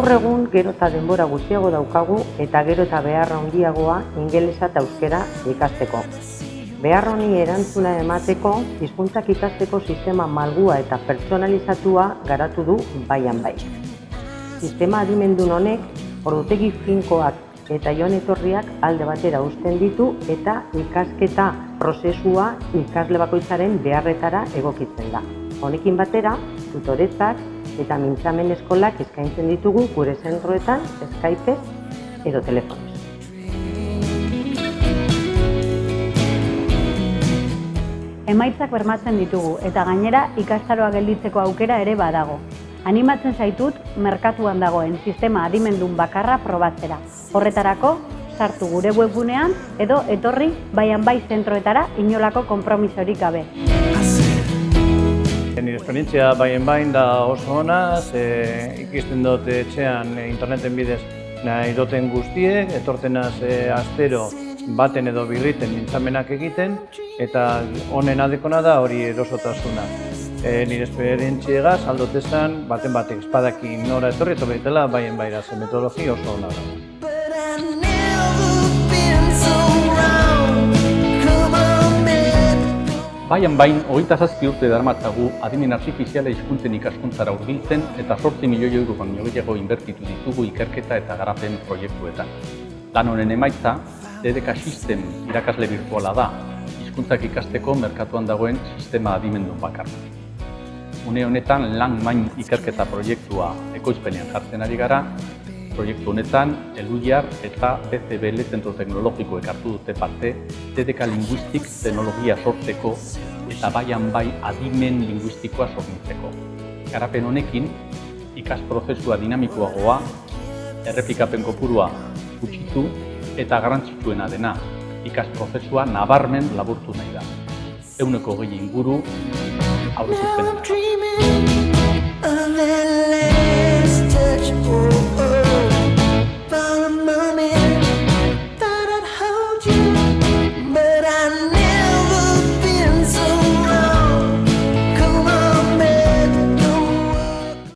Gaur egun gero eta denbora gutxiago daukagu eta gero eta behar handiagoa ingelesa eta euskera ikasteko. Behar honi erantzuna emateko, hizkuntzak ikasteko sistema malgua eta pertsonalizatua garatu du baian bai. Sistema adimendun honek ordutegi finkoak eta joan etorriak alde batera uzten ditu eta ikasketa prozesua ikasle bakoitzaren beharretara egokitzen da. Honekin batera, tutoretzak eta mintzamen eskolak eskaintzen ditugu gure zentroetan, Skypez edo telefonoz. Emaitzak bermatzen ditugu eta gainera ikastaroa gelditzeko aukera ere badago. Animatzen zaitut merkatuan dagoen sistema adimendun bakarra probatzera. Horretarako, sartu gure webgunean edo etorri baian bai zentroetara inolako konpromisorik gabe. Nire esperientzia baian da oso ona, ikisten dut etxean interneten bidez nahi duten guztiek, etortenaz astero baten edo birriten mintzamenak egiten, eta honen adekona da hori erosotasuna. Nire esperientziegaz aldotezan baten batek espadaki nora etorri eta behitela baien baira zen metodologi oso ona da. Baian bain, 27 urte darmatzagu adimen artifiziala hizkuntzen ikaskuntzara hurbiltzen eta 8 milioi euro baino gehiago inbertitu ditugu ikerketa eta garapen proiektuetan. Lan honen emaitza, DDK System irakasle birtuala da, hizkuntzak ikasteko merkatuan dagoen sistema adimendun bakarra. Une honetan lan main ikerketa proiektua ekoizpenean jartzen ari gara, proiektu honetan Eluiar eta BCBL Zentro Teknologikoek hartu dute parte DDK Linguistik teknologia sortzeko eta baian bai adimen linguistikoa sortzeko. Garapen honekin, ikas prozesua dinamikoagoa, errepikapen kopurua gutxitu eta garrantzitsuena dena, ikas prozesua nabarmen laburtu nahi da. 120 inguru aurreikuspenean.